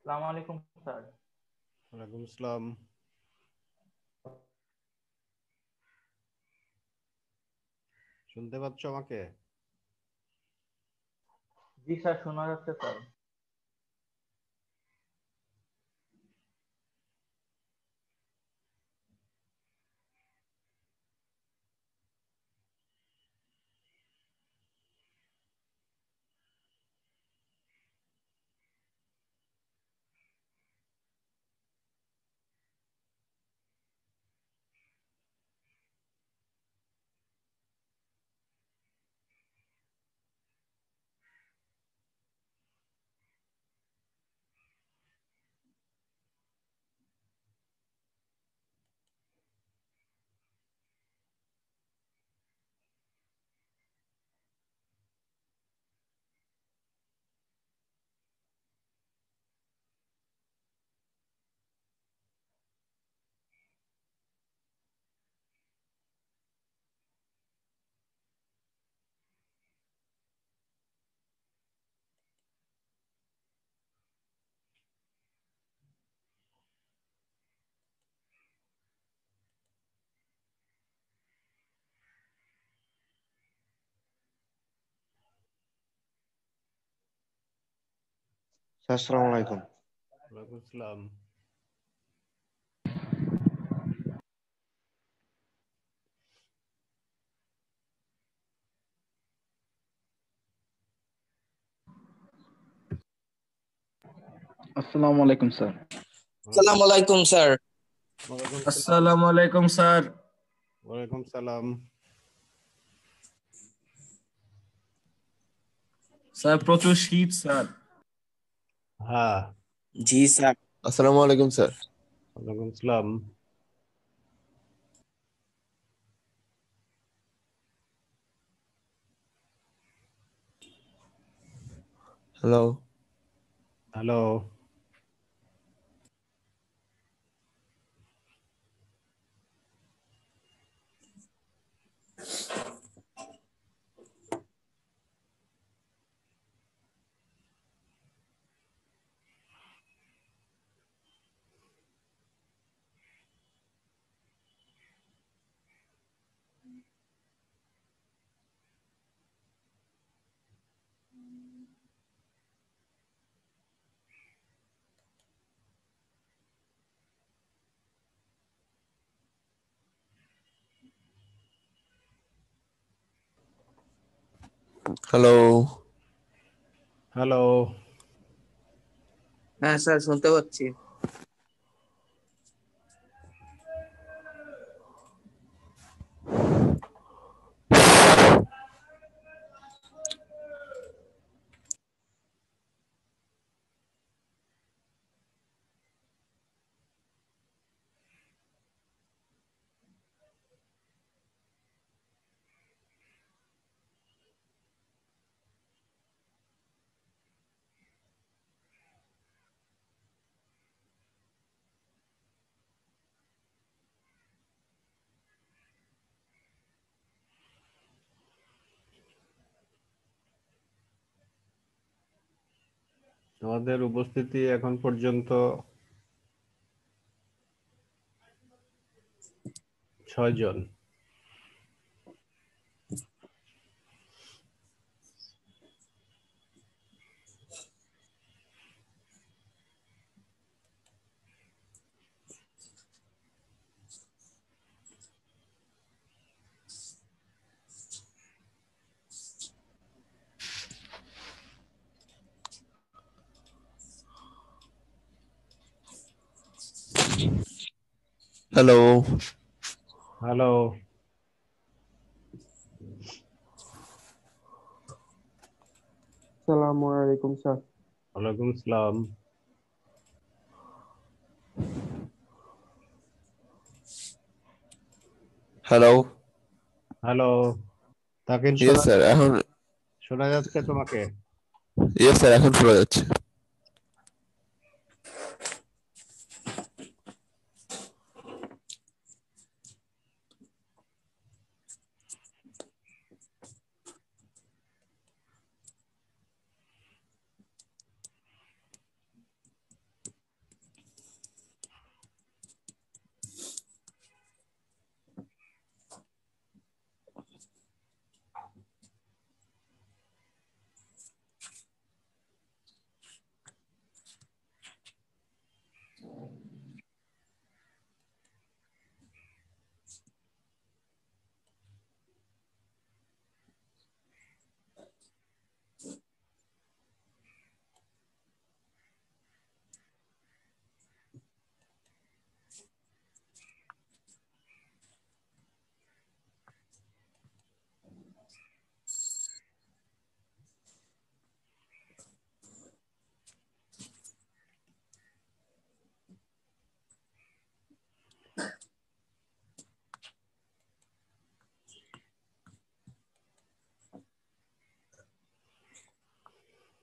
সালাম আলাইকুম স্যার। ওয়ালাইকুম আসসালাম। শুনতে পাচ্ছ আমাকে? জি স্যার, শোনা যাচ্ছে স্যার। আসসালামু আলাইকুম। ওয়ালাইকুম আসসালাম। আসসালামু আলাইকুম স্যার। আসসালামু আলাইকুম স্যার। ওয়ালাইকুম আসসালাম। আসসালামু আলাইকুম স্যার। ওয়ালাইকুম সালাম। স্যার প্রচুর শীত স্যার। হ্যাঁ। জি স্যার। আসসালামু আলাইকুম স্যার। ওয়ালাইকুম আসসালাম। হ্যালো। হ্যালো। হ্যালো। হ্যালো। হ্যাঁ স্যার, শুনতে পাচ্ছি। তোমাদের উপস্থিতি এখন পর্যন্ত 6 জন। হ্যালো। হ্যালো। আসসালামু আলাইকুম স্যার। ওয়ালাইকুম আসসালাম। হ্যালো। হ্যালো। তাকিন, ইয়েস স্যার, এখন শোনা যাচ্ছে তোমাকে? ইয়েস স্যার, এখন শোনা যাচ্ছে।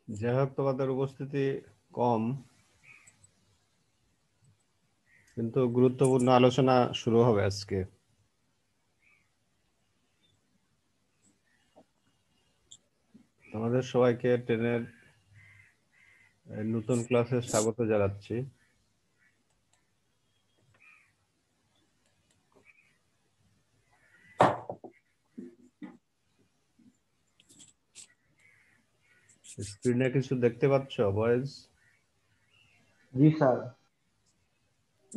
যাই হোক, তোমাদের উপস্থিতি কম, কিন্তু গুরুত্বপূর্ণ আলোচনা শুরু হবে আজকে। তোমাদের সবাইকে ট্রেনের নতুন ক্লাসে স্বাগত জানাচ্ছি। স্ক্রিনে কিছু দেখতে পাচ্ছ বয়েজ? জি স্যার।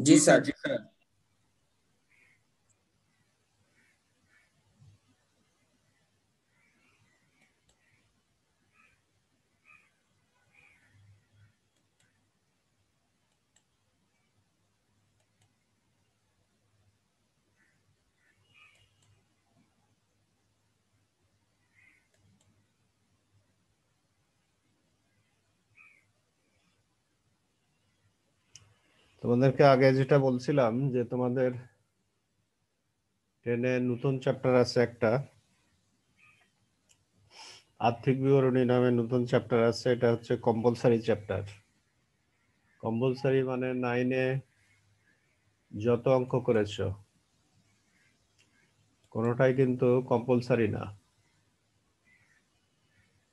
জি স্যার। জি স্যার। তোমাদেরকে আগে যেটা বলছিলাম যে তোমাদের ট্রেনে নতুন চ্যাপ্টার আছে একটা, আর্থিক বিবরণী নামে নতুন চ্যাপ্টার আছে। এটা হচ্ছে কম্পালসারি চ্যাপ্টার। কম্পালসারি মানে 9-এ যত অঙ্ক করেছো কোনোটাই কিন্তু কম্পালসারি না,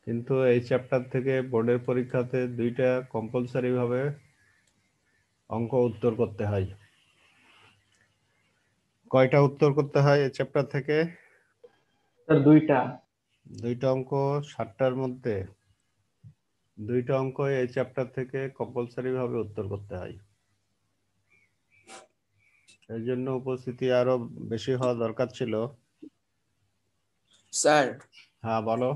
কিন্তু এই চ্যাপ্টার থেকে বোর্ডের পরীক্ষাতে 2টা কম্পালসারি ভাবে অঙ্ক উত্তর করতে হয়। কয়টা উত্তর করতে হয় এই চ্যাপ্টার থেকে? স্যার 2টা। 2টা অঙ্ক। 60টার মধ্যে 2টা অঙ্ক এই চ্যাপ্টার থেকে কম্পালসারি ভাবে উত্তর করতে হয়। এই জন্য উপস্থিতি আরো বেশি হওয়া দরকার ছিল। স্যার, হ্যাঁ বলো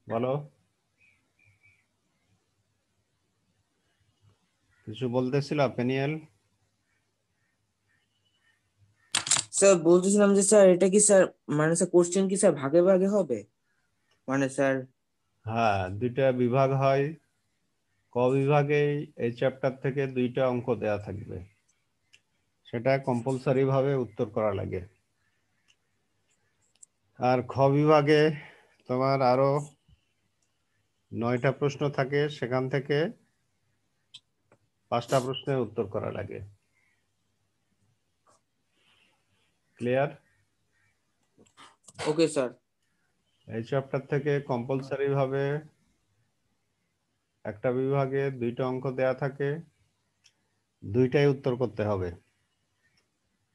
বলো, কিছু বলতেছিলা পেনিয়াল? স্যার বলতেছিলাম যে স্যার এটা কি স্যার মানে স্যার কোশ্চেন কি স্যার ভাগে ভাগে হবে মানে স্যার? হ্যাঁ, 2টা বিভাগ হয়। ক বিভাগেই এই চ্যাপ্টার থেকে 2টা অঙ্ক দেয়া থাকবে, সেটা কম্পালসারি ভাবে উত্তর করা লাগে। আর খ বিভাগে তোমার আরো 9টা প্রশ্ন থাকে, সেখান থেকে 5টা প্রশ্নের উত্তর করা লাগে। ক্লিয়ার? Okay sir. এই চ্যাপ্টার থেকে কম্পালসারি ভাবে একটা বিভাগে 2টা অঙ্ক দেয়া থাকে, 2টাই উত্তর করতে হবে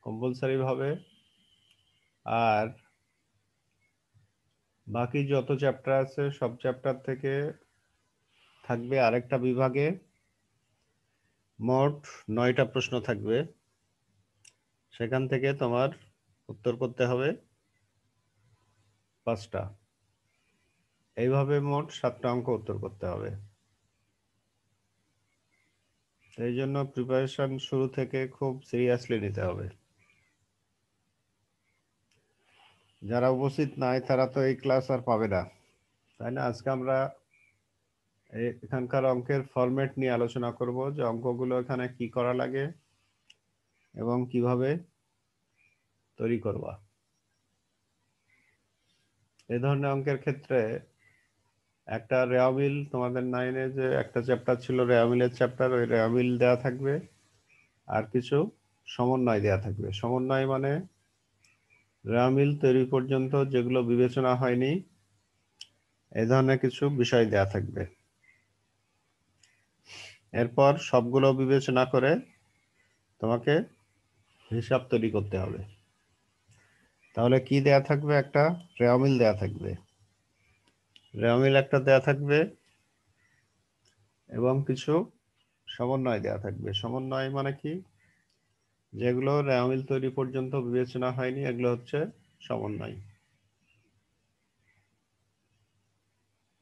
কম্পালসারি ভাবে। আর বাকি যত চ্যাপ্টার আছে সব চ্যাপ্টার থেকে থাকবে আরেকটা বিভাগে মোট 9টা প্রশ্ন থাকবে, সেখান থেকে তোমার উত্তর করতে হবে 5টা। এইভাবে মোট 7টা অঙ্ক উত্তর করতে হবে। এই জন্য প্রিপারেশন শুরু থেকে খুব সিরিয়াসলি নিতে হবে। যারা উপস্থিত নাই তারা তো এই ক্লাস আর পাবে না, তাই না? আজকে আমরা এখানকার অঙ্কের ফরম্যাট নিয়ে আলোচনা করব, যে অঙ্কগুলো এখানে কি করা লাগে এবং কিভাবে তৈরি করবা। এই ধরনের অঙ্কের ক্ষেত্রে একটা রেওয়ামিল, তোমাদের 9-এ যে একটা চ্যাপ্টার ছিল রেওয়ামিলের চ্যাপ্টার, ওই রেওয়ামিল দেওয়া থাকবে। আর কিছু সমন্বয় দেওয়া থাকবে। সমন্বয় মানে রেওয়ামিল তৈরি পর্যন্ত যেগুলো বিবেচনা হয়নি এই ধরনের কিছু বিষয় দেওয়া থাকবে। এরপর সবগুলো বিবেচনা করে তোমাকে হিসাব তৈরি করতে হবে। তাহলে কি দেয়া থাকবে? একটা রেওয়ামিল দেয়া থাকবে, রেওয়ামিল একটা দেয়া থাকবে এবং কিছু সমন্বয় দেয়া থাকবে। সমন্বয় মানে কি? যেগুলো রেওয়ামিল তৈরি পর্যন্ত বিবেচনা হয়নি এগুলো হচ্ছে সমন্বয়।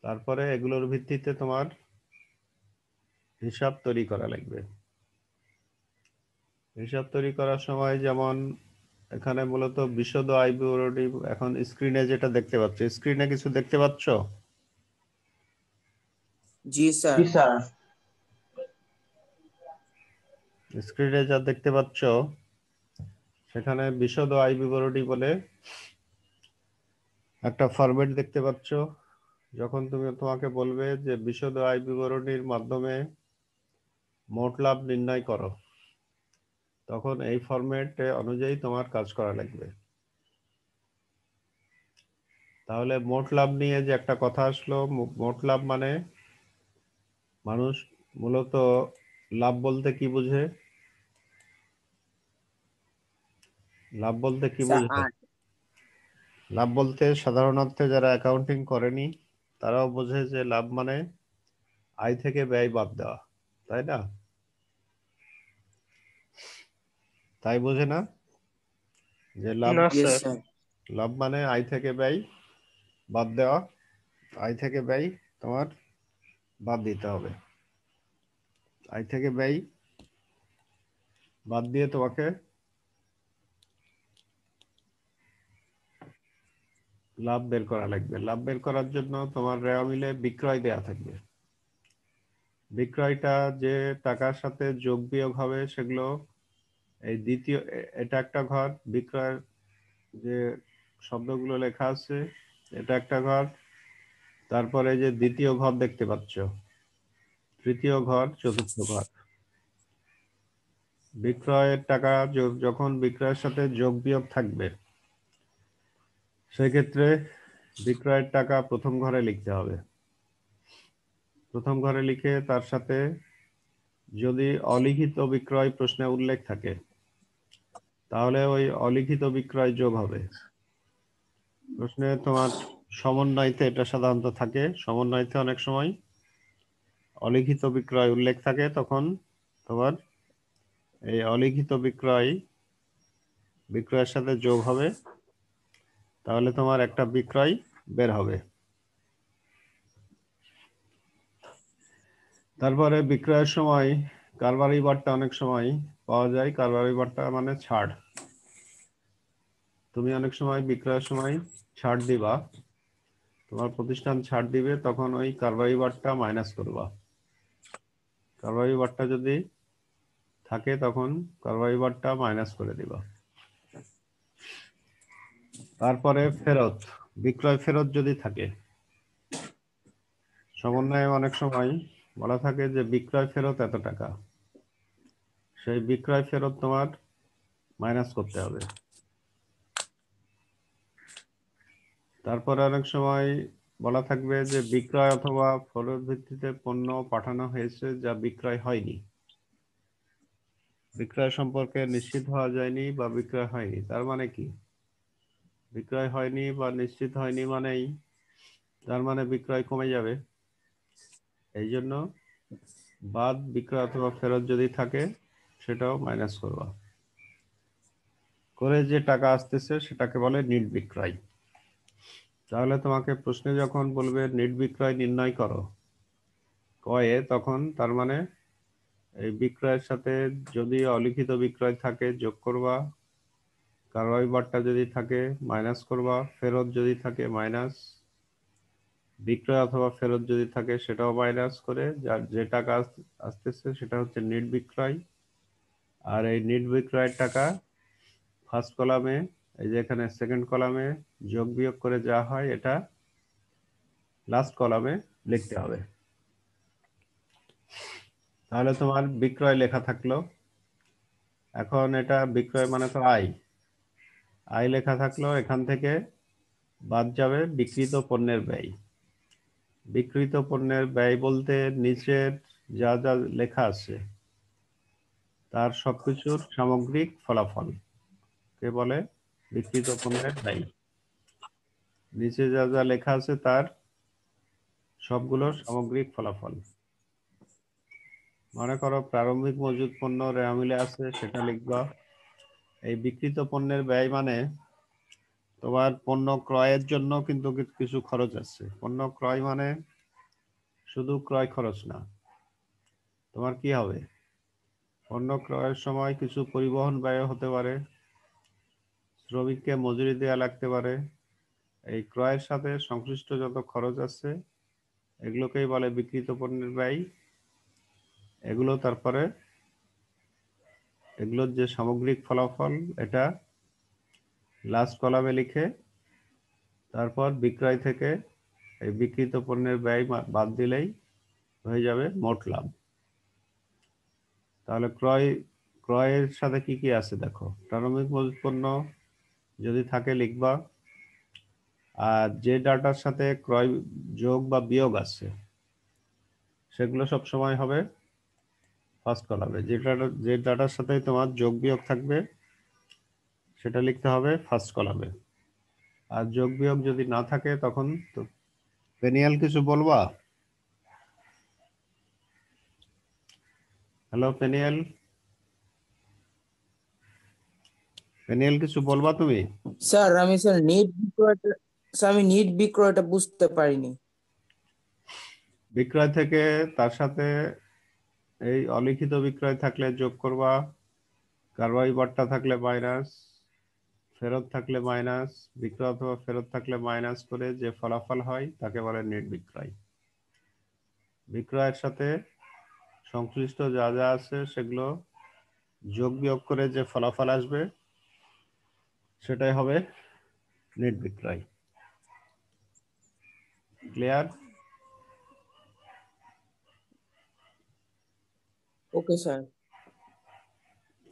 তারপরে এগুলোর ভিত্তিতে তোমার হিসাব তৈরি করা লাগবে। হিসাব তৈরি করার সময় যেমন এখানে মূলত বিশদ আয় বিবরণী, এখন স্ক্রিনে যেটা দেখতে পাচ্ছ, স্ক্রিনে কিছু দেখতে পাচ্ছ? জি স্যার। জি স্যার। স্ক্রিনে যা দেখতে পাচ্ছ সেখানে বিশদ আয় বিবরণী বলে একটা ফরম্যাট দেখতে পাচ্ছ। যখন তোমাকে বলবে যে বিশদ আয় বিবরণীর মাধ্যমে মোট লাভ নির্ণয় করো, তখন এই ফরম্যাট অনুযায়ী তোমার কাজ করা লাগবে। তাহলে মোট লাভ নিয়ে যে একটা কথা আসলো, মোট লাভ মানে মানুষ মূলত লাভ বলতে কি বুঝে? লাভ বলতে কি স্যার বুঝে? 8। লাভ বলতে সাধারণ অর্থে যারা অ্যাকাউন্টিং করেনি তারাও বোঝে যে লাভ মানে আয় থেকে ব্যয় বাদ দেওয়া, তাই না? তাই বোঝে না যে লাভ না ইয়েস স্যার। স্যার। লাভ মানে আয় থেকে ব্যয় বাদ দেওয়া। আয় থেকে ব্যয় তোমার বাদ দিতে হবে। আয় থেকে ব্যয় বাদ দিয়ে তোমাকে লাভ বের করা লাগবে। লাভ বের করার জন্য তোমার রেওয়া মিলে বিক্রয় দেয়া থাকবে। বিক্রয়টা যে টাকার সাথে যোগ বিয়োগ হবে সেগুলো এই দ্বিতীয় এটা একটা ঘর, বিক্রয়ের যে শব্দগুলো লেখা আছে এটা একটা ঘর, তারপরে যে দ্বিতীয় ঘর দেখতে পাচ্ছ, তৃতীয় ঘর, চতুর্থ ঘর। বিক্রয়ের টাকা যখন বিক্রয়ের সাথে যোগ বিয়োগ থাকবে সেক্ষেত্রে বিক্রয়ের টাকা প্রথম ঘরে লিখতে হবে। প্রথম ঘরে লিখে তার সাথে যদি অলিখিত বিক্রয় প্রশ্নে উল্লেখ থাকে তাহলে ওই অলিখিত বিক্রয় যোগ হবে। প্রশ্নে তোমার সমন্বয়তে এটা সাধারণত থাকে, সমন্বয়তে অনেক সময় অলিখিত বিক্রয় উল্লেখ থাকে, তখন তোমার এই অলিখিত বিক্রয়ের সাথে যোগ হবে, তাহলে তোমার একটা বিক্রয় বের হবে। তারপরে বিক্রয়ের সময় কারবারি বার্তা অনেক সময় পাওয়া যায়। কারবারি বার্তা মানে ছাড়। তুমি অনেক সময় বিক্রয়ের সময় ছাড় দিবা, তোমার প্রতিষ্ঠান ছাড় দিবে, তখন ওই কারবারি বার্তা মাইনাস করবা। কারবারি বার্তা যদি থাকে তখন কারবারি বার্তা মাইনাস করে দিবা। তারপরে ফেরত, বিক্রয় ফেরত যদি থাকে, সমন্বয়ে অনেক সময় বলা থাকে যে বিক্রয় ফেরত এত টাকা, সেই বিক্রয় ফেরত তোমার মাইনাস করতে হবে। তারপরে অনেক সময় বলা থাকবে যে বিক্রয় অথবা ফেরত ভিত্তিতে পণ্য পাঠানো হয়েছে যা বিক্রয় হয়নি, বিক্রয় সম্পর্কে নিশ্চিত হওয়া যায়নি বা বিক্রয় হয়নি। তার মানে কি? বিক্রয় হয়নি বা নিশ্চিত হয়নি মানেই তার মানে বিক্রয় কমে যাবে। এই জন্য বাদ বিক্রয় অথবা ফেরত যদি থাকে সেটাও মাইনাস করবা, করে যে টাকা আসতেছে সেটাকে বলে নিট বিক্রয়। তাহলে তোমাকে প্রশ্নে যখন বলবে নিট বিক্রয় নির্ণয় করো কয়ে, তখন তার মানে এই বিক্রয়ের সাথে যদি অলিখিত বিক্রয় থাকে যোগ করবা, কারবাই বার্তা যদি থাকে মাইনাস করবা, ফেরত যদি থাকে মাইনাস, বিক্রয় অথবা ফেরত যদি থাকে সেটাও মাইনাস করে যার যে টাকা আসতেছে সেটা হচ্ছে নিট বিক্রয়। আর এই নিট বিক্রয়ের টাকা ফার্স্ট কলামে, এই যে এখানে সেকেন্ড কলামে যোগ বিয়োগ করে যা হয় এটা লাস্ট কলামে লিখতে হবে। তাহলে তোমার বিক্রয় লেখা থাকলো। এখন এটা বিক্রয় মানে তো আয়, আয় লেখা থাকলো, এখান থেকে বাদ যাবে বিক্রিত পণ্যের ব্যয়। বিক্রিত পণ্যের ব্যয় বলতে নিচের যা যা লেখা আছে তার সবকিছুর সামগ্রিক ফলাফল কে বলে বিক্রিত পণ্যের ব্যয়। নিচে যা যা লেখা আছে তার সবগুলোর সামগ্রিক ফলাফল। মনে করো প্রারম্ভিক মজুদ পণ্য রেওয়া মিলে আছে, সেটা লিখবা। এই বিক্রিত পণ্যের ব্যয় মানে তোমার পণ্য ক্রয়ের জন্য কিন্তু কিছু খরচ আছে। পণ্য ক্রয় মানে শুধু ক্রয় খরচ না, তোমার কি হবে? পণ্য ক্রয়ের সময় কিছু পরিবহন ব্যয় হতে পারে, শ্রমিককে মজুরি দেওয়া লাগতে পারে। এই ক্রয়ের সাথে সংশ্লিষ্ট যত খরচ আছে এগুলোকেই বলে বিক্রিত পণ্যের ব্যয়। তারপরে এগুলোর যে সামগ্রিক ফলাফল এটা লাস্ট কলামে লিখে তারপর বিক্রয় থেকে এই বিক্রিত পণ্যের ব্যয় বাদ দিলেই হয়ে যাবে মোট লাভ। তাহলে ক্রয়ের সাথে কি কি আছে দেখো। প্রারম্ভিক মজুত পণ্য যদি থাকে লিখবা, আর যে ডাটার সাথে ক্রয় যোগ বা বিয়োগ আছে সেগুলো সব সময় হবে ফার্স্ট কলামে। যে ডাটার সাথে তোমার যোগ বিয়োগ থাকবে সেটা লিখতে হবে ফার্স্ট কলামে। আর যোগ বিয়োগ যদি না থাকে তখন তো পেনিয়াল কিছু বলবা? হ্যালো পেনিয়াল, পেনিয়াল কিছু বলবা তুমি? স্যার আমি নিট বিক্রয়টা বুঝতে পারিনি। বিক্রয় থেকে তার সাথে এই অলিখিত বিক্রয় থাকলে যোগ করবা, কারবাই বাট্টা থাকলে মাইনাস, ফেরত থাকলে মাইনাস, বিক্রয় অথবা ফেরত থাকলে মাইনাস করে যে ফলাফল হয় তাকে বলে নেট বিক্রয়। বিক্রয়ের সাথে সংশ্লিষ্ট যা যা আছে সেগুলো যোগ বিয়োগ করে যে ফলাফল আসবে সেটাই হবে নেট বিক্রয়। ক্লিয়ার? Okay sir.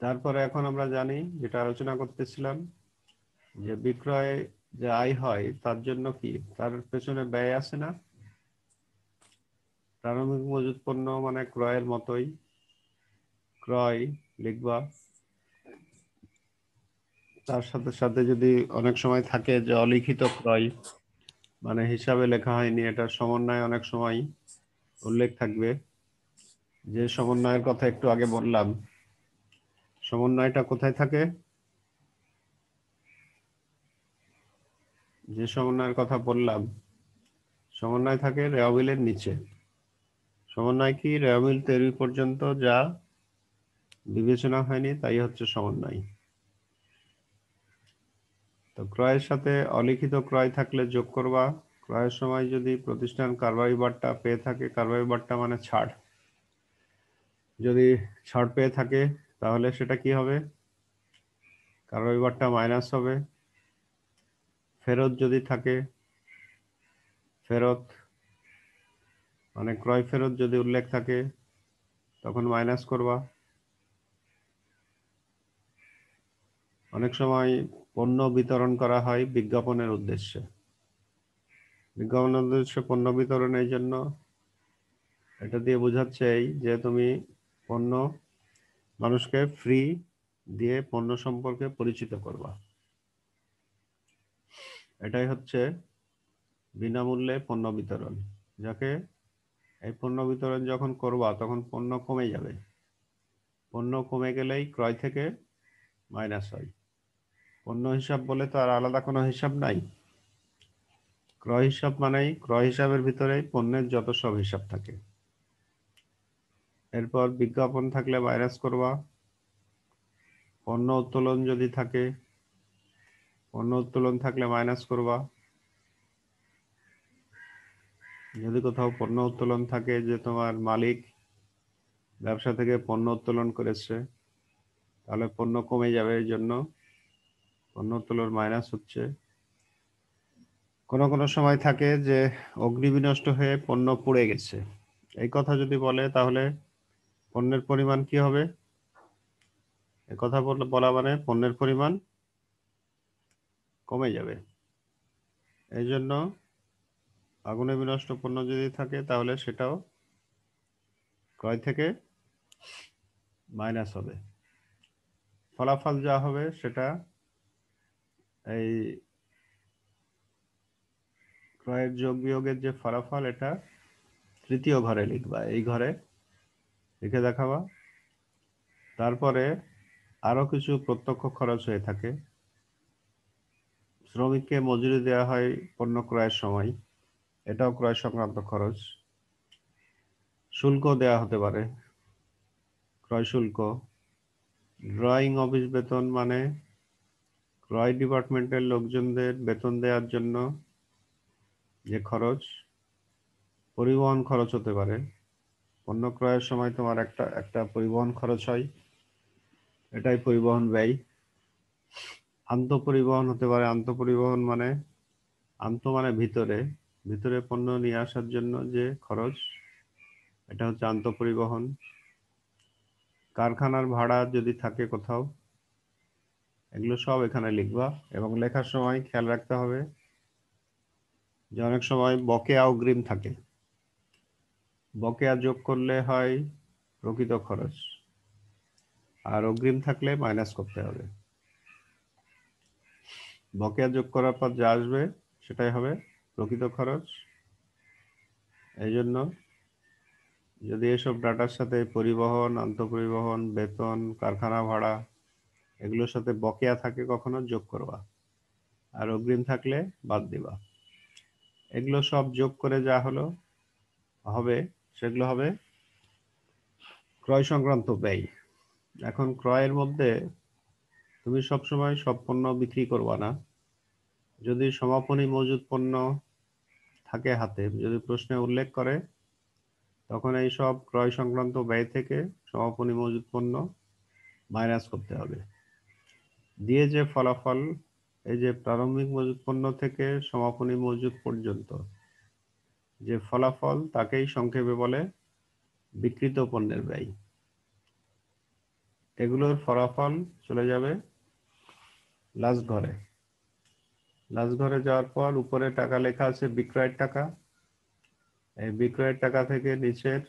তারপরে এখন আমরা জানি, যেটা আলোচনা করতেছিলাম, যে বিক্রয় যে আয় হয় তার জন্য কি তার পেছনে ব্যয় আছে না? প্রারম্ভিক মজুত পণ্য মানে ক্রয়ের মতোই, ক্রয় লিখবা। তার সাথে সাথে যদি অনেক সময় থাকে যে অলিখিত ক্রয়, মানে হিসাবে লেখা হয়নি, এটার সমন্বয় অনেক সময় উল্লেখ থাকবে। যে সমন্বয়ের কথা একটু আগে বললাম, সমন্বয়টা কোথায় থাকে? যে সমন্বয়ের কথা বললাম সমন্বয় থাকে রেওয়াবিলের নিচে। সমন্বয় কি? রেওয়াবিল তৈরি পর্যন্ত যা বিবেচনা হয়নি তাই হচ্ছে সমন্বয়। তো ক্রয়ের সাথে অলিখিত ক্রয় থাকলে যোগ করবা। ক্রয়ের সময় যদি প্রতিষ্ঠান কারবারি বাট্টা পেয়ে থাকে, কারবারি বাট্টা মানে ছাড়, যদি ছাড় পেয়ে থাকে তাহলে সেটা কি হবে? কারবারি বাট্টা মাইনাস হবে। ফেরত যদি থাকে, ফেরত মানে ক্রয় ফেরত যদি উল্লেখ থাকে তখন মাইনাস করবা। অনেক সময় পণ্য বিতরণ করা হয় বিজ্ঞাপনের উদ্দেশ্যে। বিজ্ঞাপনের উদ্দেশ্যে পণ্য বিতরণ এই জন্য, এটা দিয়ে বোঝাচ্ছে এই যে তুমি পণ্য মানুষকে ফ্রি দিয়ে পণ্য সম্পর্কে পরিচিত করবা। এটাই হচ্ছে বিনামূল্যে পণ্য বিতরণ। যাকে এই পণ্য বিতরণ যখন করবা তখন পণ্য কমে যাবে। পণ্য কমে গেলেই ক্রয় থেকে মাইনাস হয়। পণ্য হিসাব বলে তো আর আলাদা কোনো হিসাব নাই। ক্রয় হিসাব মানেই ক্রয় হিসাবের ভিতরে পণ্যের যত সব হিসাব থাকে। এরপর বিজ্ঞাপন থাকলে মাইনাস করবা। পণ্য উত্তোলন যদি থাকে, পণ্য উত্তোলন থাকলে মাইনাস করবা। যদি কোথাও পণ্য উত্তোলন থাকে যে তোমার মালিক ব্যবসা থেকে পণ্য উত্তোলন করেছে তাহলে পণ্য কমে যাবে, এই জন্য পণ্য উত্তোলন মাইনাস হচ্ছে। কোনো কোনো সময় থাকে যে অগ্নি বিনষ্ট হয়ে পণ্য পুড়ে গেছে, এই কথা যদি বলে তাহলে পণ্যের পরিমাণ কি হবে? এই কথা বলা মানে পণ্যের পরিমাণ কমে যাবে। এই জন্য আগুনে বিনষ্ট পণ্য যদি থাকে তাহলে সেটাও ক্রয় থেকে মাইনাস হবে। ফলাফল যা হবে সেটা এই ক্রয়ের যোগ বিয়োগের যে ফলাফল, এটা তৃতীয় ঘরে লিখবা, এই ঘরে লিখে দেখাবা। তারপরে আরো কিছু প্রত্যক্ষ খরচ হয়ে থাকে। শ্রমিককে মজুরি দেওয়া হয় পণ্য ক্রয়ের সময়, এটাও ক্রয় সংক্রান্ত খরচ। শুল্ক দেওয়া হতে পারে, ক্রয় শুল্ক। ড্রয়িং অফিস বেতন মানে ক্রয় ডিপার্টমেন্টের লোকজনদের বেতন দেওয়ার জন্য যে খরচ। পরিবহন খরচ হতে পারে, পণ্য ক্রয়ের সময় তোমার একটা পরিবহন খরচ হয়, এটাই পরিবহন ব্যয়। আন্তঃপরিবহন হতে পারে, আন্তঃপরিবহন মানে আন্ত মানে ভিতরে, ভিতরে পণ্য নিয়ে আসার জন্য যে খরচ, এটা হচ্ছে আন্ত পরিবহন। কারখানার ভাড়া যদি থাকে কোথাও, এগুলো সব এখানে লিখবা। এবং লেখার সময় খেয়াল রাখতে হবে যে অনেক সময় বকেয়া অগ্রিম থাকে, বকেয়া যোগ করলে হয় প্রকৃত খরচ, আর অগ্রিম থাকলে মাইনাস করতে হবে। বকেয়া যোগ করার পর যা আসবে সেটাই হবে প্রকৃত খরচ। এই জন্য যদি এসব ডাটার সাথে পরিবহন, আন্তঃপরিবহন, বেতন, কারখানা ভাড়া এগুলোর সাথে বকেয়া থাকে কখনো যোগ করবা, আর অগ্রিম থাকলে বাদ দিবা। এগুলো সব যোগ করে যা হবে সেগুলো হবে ক্রয় সংক্রান্ত ব্যয়। এখন ক্রয়ের মধ্যে তুমি সবসময় সব পণ্য বিক্রি করবা না। যদি সমাপনী মজুদ পণ্য থাকে হাতে, যদি প্রশ্নে উল্লেখ করে, তখন এই সব ক্রয় সংক্রান্ত ব্যয় থেকে সমাপনী মজুদ পণ্য মাইনাস করতে হবে। দিয়ে যে ফলাফল, এই যে প্রারম্ভিক মজুদ পণ্য থেকে সমাপনী মজুদ পর্যন্ত যে ফলাফল, তাকেই সংক্ষেপে বলে বিক্রিত পণ্যের ব্যয়। এগুলোর ফলাফল চলে যাবে লাস্ট ঘরে। লাস্ট ঘরে যাওয়ার পর উপরে টাকা লেখা আছে বিক্রয়ের টাকা। এই বিক্রয়ের টাকা থেকে নিচের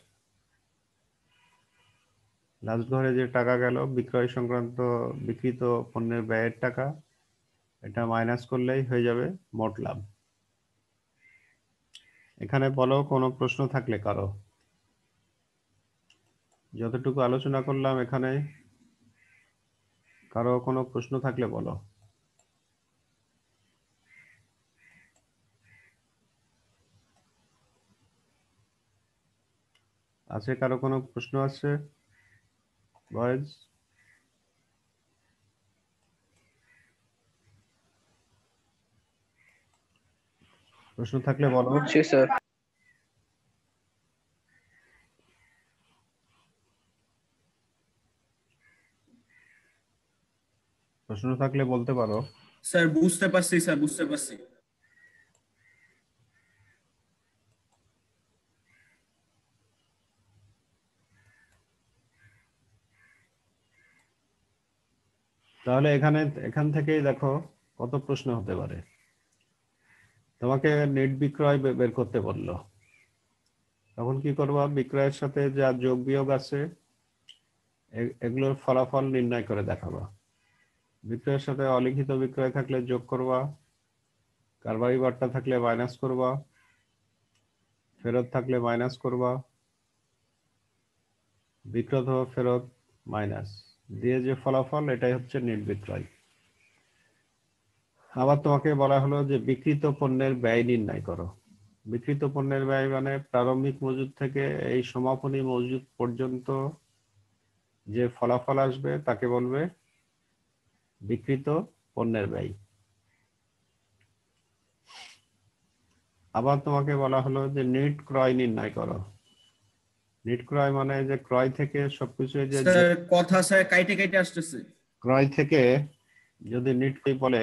লাস্ট ঘরে যে টাকা গেল বিক্রয় সংক্রান্ত বিক্রিত পণ্যের ব্যয়ের টাকা, এটা মাইনাস করলেই হয়ে যাবে মোট লাভ। এখানে বলো কোনো প্রশ্ন থাকলে কারো। যতটুকু আলোচনা করলাম এখানে কারো কোনো প্রশ্ন থাকলে বলো। আছে কারো কোনো প্রশ্ন আছে বয়েজ? প্রশ্ন থাকলে বলো। জি স্যার। প্রশ্ন থাকলে বলতে পারো। স্যার বুঝতে পারছি, স্যার বুঝতে পারছি। তাহলে এখান থেকেই দেখো কত প্রশ্ন হতে পারে। তোমাকে নেট বিক্রয় বের করতে বললো, তখন কি করবা? বিক্রয়ের সাথে যা যোগ বিয়োগ আছে এগুলোর ফলাফল নির্ণয় করে দেখাবা। বিক্রয়ের সাথে অলিখিত বিক্রয় থাকলে যোগ করবা, কারবারি বার্তা থাকলে মাইনাস করবা, ফেরত থাকলে মাইনাস করবা, বিক্রয় ও ফেরত মাইনাস দিয়ে যে ফলাফল, এটাই হচ্ছে নেট বিক্রয়। আবার তোমাকে বলা হলো যে বিক্রিত পণ্যের ব্যয় নির্ণয় করো। বিক্রিত পণ্যের ব্যয় মানে প্রারম্ভিক মজুদ থেকে এই সমাপনী মজুদ পর্যন্ত যে ফলাফল আসবে তাকে বলবে বিক্রিত পণ্যের ব্যয়। আবার তোমাকে বলা হলো যে নেট ক্রয় নির্ণয় করো। নেট ক্রয় মানে যে ক্রয় থেকে সবকিছু যে স্যার কথা স্যার কাইটে কাইটে আসতেছে। ক্রয় থেকে যদি নেট বলে